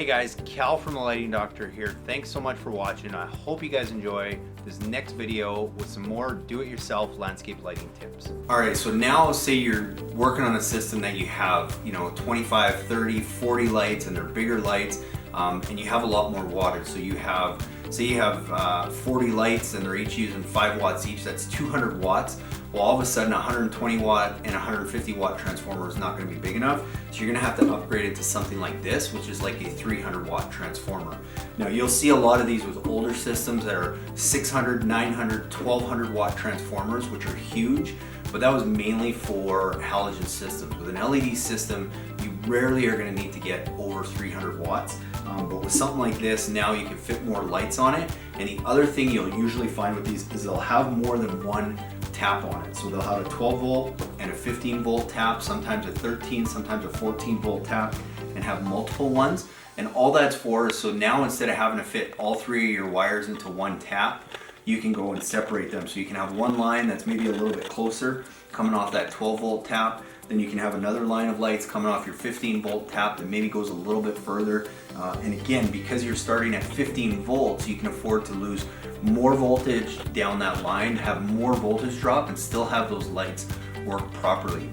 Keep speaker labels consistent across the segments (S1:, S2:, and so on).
S1: Hey guys, Cal from The Lighting Doctor here. Thanks so much for watching. I hope you guys enjoy this next video with some more do-it-yourself landscape lighting tips. All right, so now say you're working on a system that you have, 25, 30, 40 lights, and they're bigger lights, and you have a lot more wattage. So you have, say you have 40 lights and they're each using 5 watts each, that's 200 watts. Well, all of a sudden 120 watt and 150 watt transformer is not going to be big enough. So you're going to have to upgrade it to something like this, which is like a 300 watt transformer. Now you'll see a lot of these with older systems that are 600, 900, 1200 watt transformers, which are huge, but that was mainly for halogen systems. With an LED system, you rarely are going to need to get over 300 watts. But with something like this, now you can fit more lights on it. And the other thing you'll usually find with these is they'll have more than one tap on it. So they'll have a 12 volt and a 15 volt tap, sometimes a 13, sometimes a 14 volt tap, and have multiple ones. And all that's for is so now instead of having to fit all 3 of your wires into one tap, you can go and separate them. So you can have one line that's maybe a little bit closer coming off that 12 volt tap. Then you can have another line of lights coming off your 15 volt tap that maybe goes a little bit further. And again, because you're starting at 15 volts, you can afford to lose more voltage down that line, have more voltage drop, and still have those lights work properly.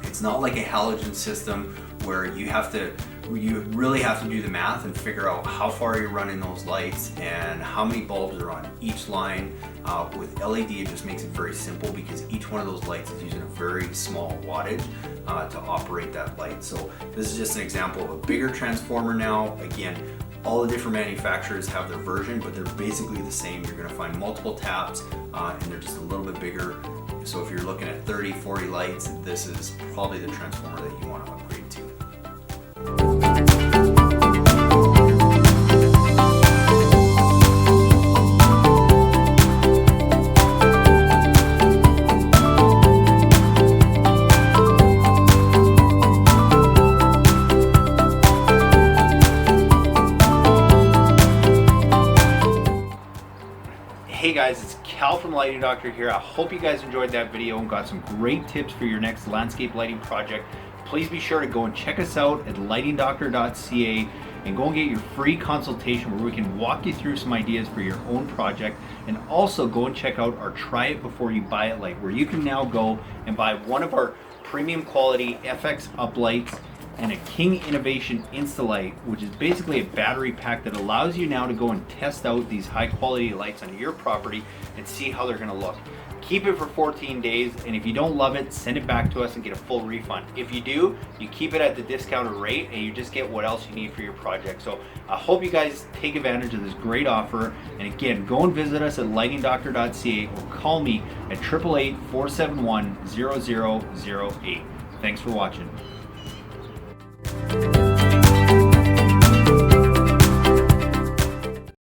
S1: It's not like a halogen system where you really have to do the math and figure out how far you're running those lights and how many bulbs are on each line. With LED, it just makes it very simple because each one of those lights is using a very small wattage to operate that light. So this is just an example of a bigger transformer now. Again, all the different manufacturers have their version, but they're basically the same. You're going to find multiple taps and they're just a little bit bigger. So if you're looking at 30, 40 lights, this is probably the transformer that you want to upgrade to. Hey guys, it's Cal from Lighting Doctor here. I hope you guys enjoyed that video and got some great tips for your next landscape lighting project. Please be sure to go and check us out at lightingdoctor.ca and go and get your free consultation where we can walk you through some ideas for your own project. And also go and check out our Try It Before You Buy It light, where you can now go and buy one of our premium quality FX uplights and a King Innovation Instalight, which is basically a battery pack that allows you now to go and test out these high quality lights on your property and see how they're going to look. Keep it for 14 days, and if you don't love it, send it back to us and get a full refund. If you do, you keep it at the discounted rate and you just get what else you need for your project. So I hope you guys take advantage of this great offer. And again, go and visit us at lightingdoctor.ca or call me at 888-471-0008. Thanks for watching.